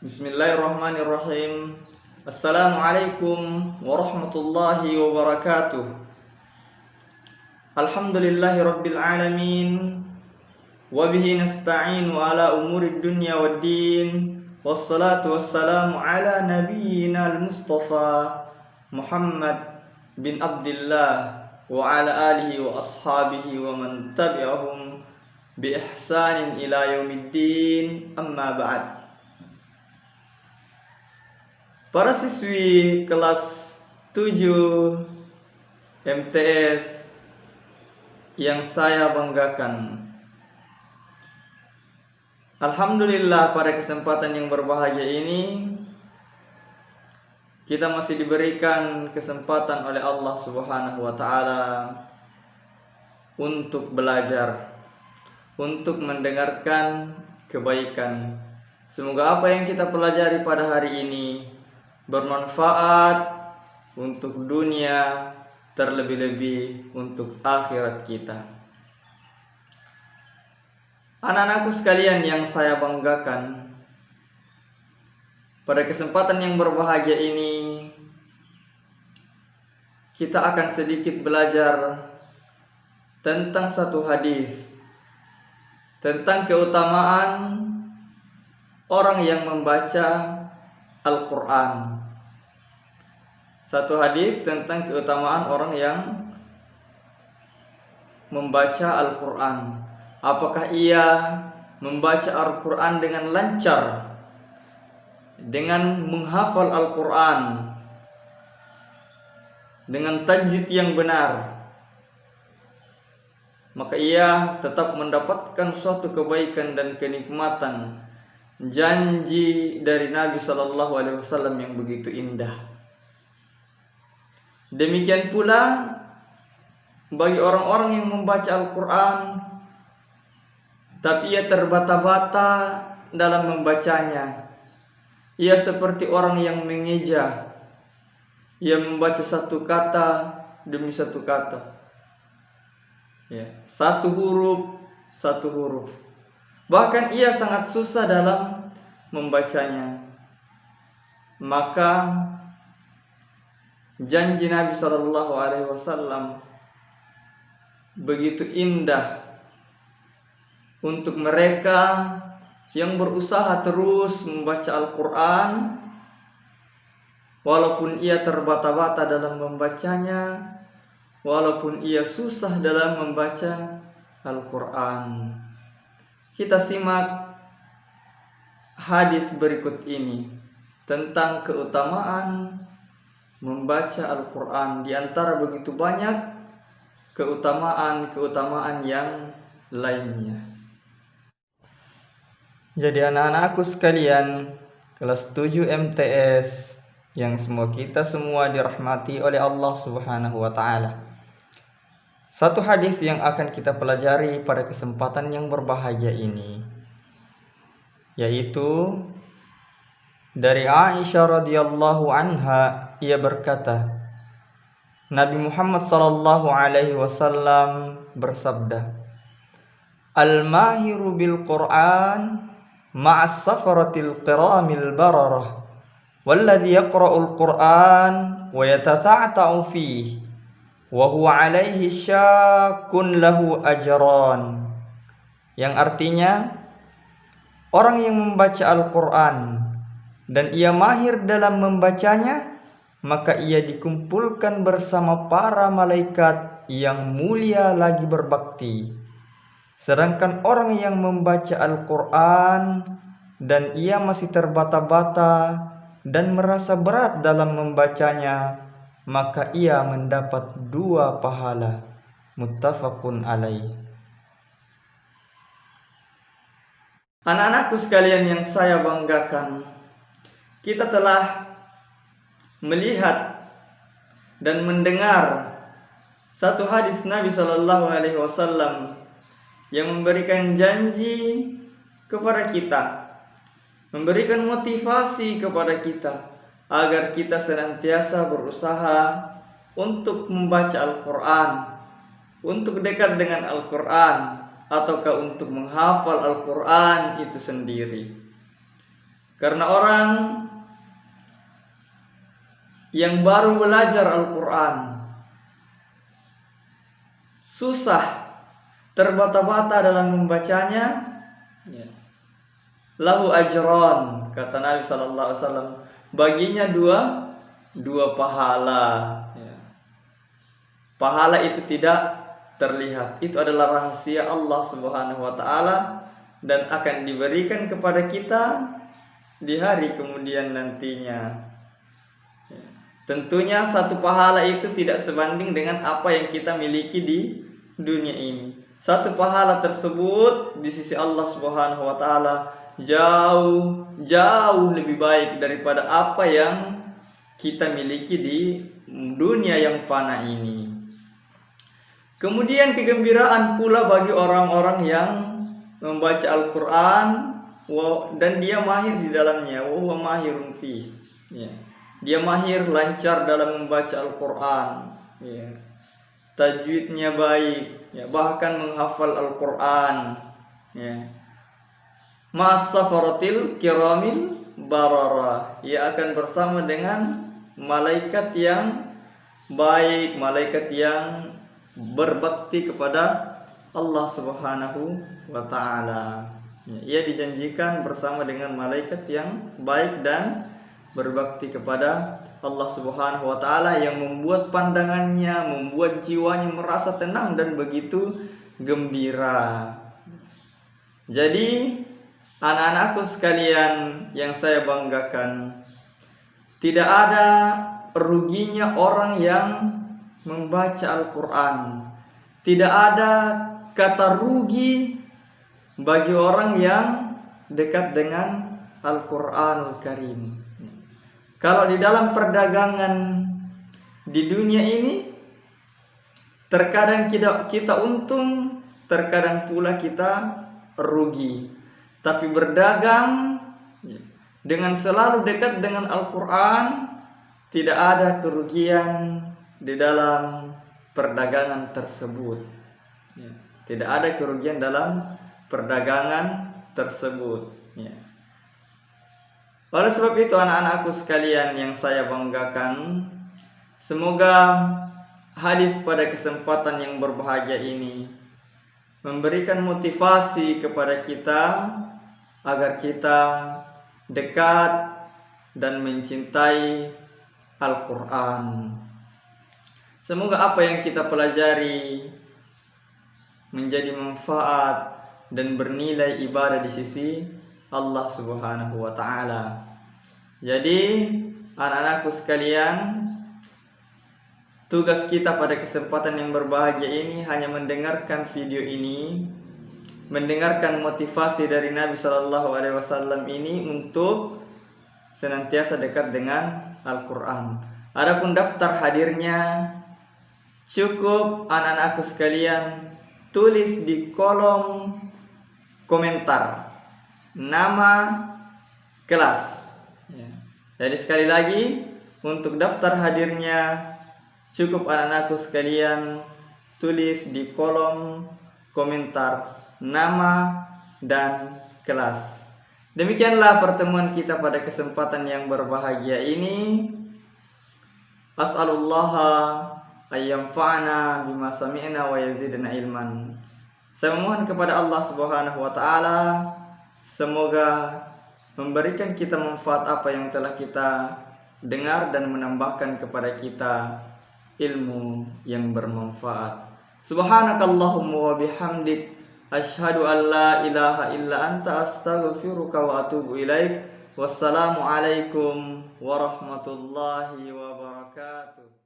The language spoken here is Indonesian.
Bismillahirrahmanirrahim. Assalamualaikum warahmatullahi wabarakatuh. Alhamdulillahi rabbil alamin. Wabihi nasta'inu ala umurid dunya waddin. Wassalatu wassalamu ala nabiyyina al-mustafa Muhammad bin Abdullah wa ala alihi wa ashabihi wa man tabi'ahum bi ihsanin ila yaumiddin. Amma ba'd. Para siswi kelas 7 MTS yang saya banggakan, alhamdulillah pada kesempatan yang berbahagia ini kita masih diberikan kesempatan oleh Allah Subhanahu wa taala untuk belajar, untuk mendengarkan kebaikan. Semoga apa yang kita pelajari pada hari ini bermanfaat untuk dunia, terlebih-lebih untuk akhirat kita. Anak-anakku sekalian yang saya banggakan, pada kesempatan yang berbahagia ini kita akan sedikit belajar tentang satu hadis, tentang keutamaan orang yang membaca Al-Quran. Satu hadis tentang keutamaan orang yang membaca Al-Quran. Apakah ia membaca Al-Quran dengan lancar, dengan menghafal Al-Quran, dengan tajwid yang benar, maka ia tetap mendapatkan suatu kebaikan dan kenikmatan, janji dari Nabi SAW yang begitu indah. Demikian pula bagi orang-orang yang membaca Al-Quran tapi ia terbata-bata dalam membacanya. Ia seperti orang yang mengeja. Ia membaca satu kata demi satu kata, satu huruf. Bahkan ia sangat susah dalam membacanya. Maka janji Nabi SAW begitu indah untuk mereka yang berusaha terus membaca Al-Quran, walaupun ia terbata-bata dalam membacanya, walaupun ia susah dalam membaca Al-Quran. Kita simak hadis berikut ini tentang keutamaan membaca Al-Quran. Di antara begitu banyak keutamaan yang lainnya. Jadi anak-anakku sekalian kelas 7 MTS yang kita semua dirahmati oleh Allah Subhanahu wa taala. Satu hadis yang akan kita pelajari pada kesempatan yang berbahagia ini, yaitu dari Aisyah radhiyallahu anha. Ia berkata, Nabi Muhammad sallallahu alaihi wasallam bersabda, Al-mahiru bil Qur'an ma'as safaratil qiramil bararah walladhi yaqra'ul Qur'an wa yatata'ta'u fihi wa huwa alaihi syakun lahu ajran. Yang artinya, orang yang membaca Al-Quran dan ia mahir dalam membacanya, maka ia dikumpulkan bersama para malaikat yang mulia lagi berbakti. Sedangkan orang yang membaca Al-Quran dan ia masih terbata-bata dan merasa berat dalam membacanya, maka ia mendapat 2 pahala. Muttafaqun alaih. Anak-anakku sekalian yang saya banggakan, kita telah melihat dan mendengar satu hadis Nabi SAW yang memberikan janji kepada kita, memberikan motivasi kepada kita agar kita senantiasa berusaha untuk membaca Al-Quran, untuk dekat dengan Al-Quran, ataukah untuk menghafal Al-Quran itu sendiri. Karena orang yang baru belajar Al-Quran susah, terbata-bata dalam membacanya, ya. Lahu ajron, kata Nabi SAW, baginya dua pahala. Ya. Pahala itu tidak terlihat, itu adalah rahasia Allah Subhanahu wa Ta'ala, dan akan diberikan kepada kita di hari kemudian nantinya. Ya. Tentunya satu pahala itu tidak sebanding dengan apa yang kita miliki di dunia ini. Satu pahala tersebut di sisi Allah Subhanahu wa Ta'ala jauh lebih baik daripada apa yang kita miliki di dunia yang fana ini. Kemudian kegembiraan pula bagi orang-orang yang membaca Al-Quran dan dia mahir di dalamnya, wa huwa mahirun fi. Ya. Dia mahir, lancar dalam membaca Al-Quran, ya. Tajwidnya baik, ya. Bahkan menghafal Al-Quran, ya. Ma'as-safaratil kiramil bararah, ia akan bersama dengan malaikat yang baik, malaikat yang berbakti kepada Allah Subhanahu wa Ta'ala. Ya, ia dijanjikan bersama dengan malaikat yang baik dan berbakti kepada Allah Subhanahu wa Ta'ala, yang membuat pandangannya, membuat jiwanya merasa tenang dan begitu gembira. Jadi anak-anakku sekalian yang saya banggakan, tidak ada ruginya orang yang membaca Al-Quran. Tidak ada kata rugi bagi orang yang dekat dengan Al-Quranul Karim. Kalau di dalam perdagangan di dunia ini, terkadang kita untung, terkadang pula kita rugi. Tapi berdagang dengan selalu dekat dengan Al-Quran, tidak ada kerugian di dalam perdagangan tersebut. Tidak ada kerugian dalam perdagangan tersebut. Oleh sebab itu anak-anakku sekalian yang saya banggakan, semoga hadis pada kesempatan yang berbahagia ini memberikan motivasi kepada kita agar kita dekat dan mencintai Al-Quran. Semoga apa yang kita pelajari menjadi manfaat dan bernilai ibadah di sisi Allah Subhanahu wa Ta'ala. Jadi anak-anakku sekalian, tugas kita pada kesempatan yang berbahagia ini hanya mendengarkan video ini, mendengarkan motivasi dari Nabi Shallallahu Alaihi Wasallam ini untuk senantiasa dekat dengan Al-Quran. Adapun daftar hadirnya, cukup anak-anakku sekalian tulis di kolom komentar nama kelas. Jadi sekali lagi, untuk daftar hadirnya cukup anak-anakku sekalian tulis di kolom komentar nama dan kelas. Demikianlah pertemuan kita pada kesempatan yang berbahagia ini. As'alullaha ayyamfa'ana bima sami'na wa yazidna ilman. Saya memohon kepada Allah Subhanahu wa Ta'ala, semoga memberikan kita manfaat apa yang telah kita dengar dan menambahkan kepada kita ilmu yang bermanfaat. Subhanakallahumma wa bihamdik, asyhadu an la ilaha illa anta, astaghfiruka wa atubu ilaik. Wassalamualaikum warahmatullahi wabarakatuh.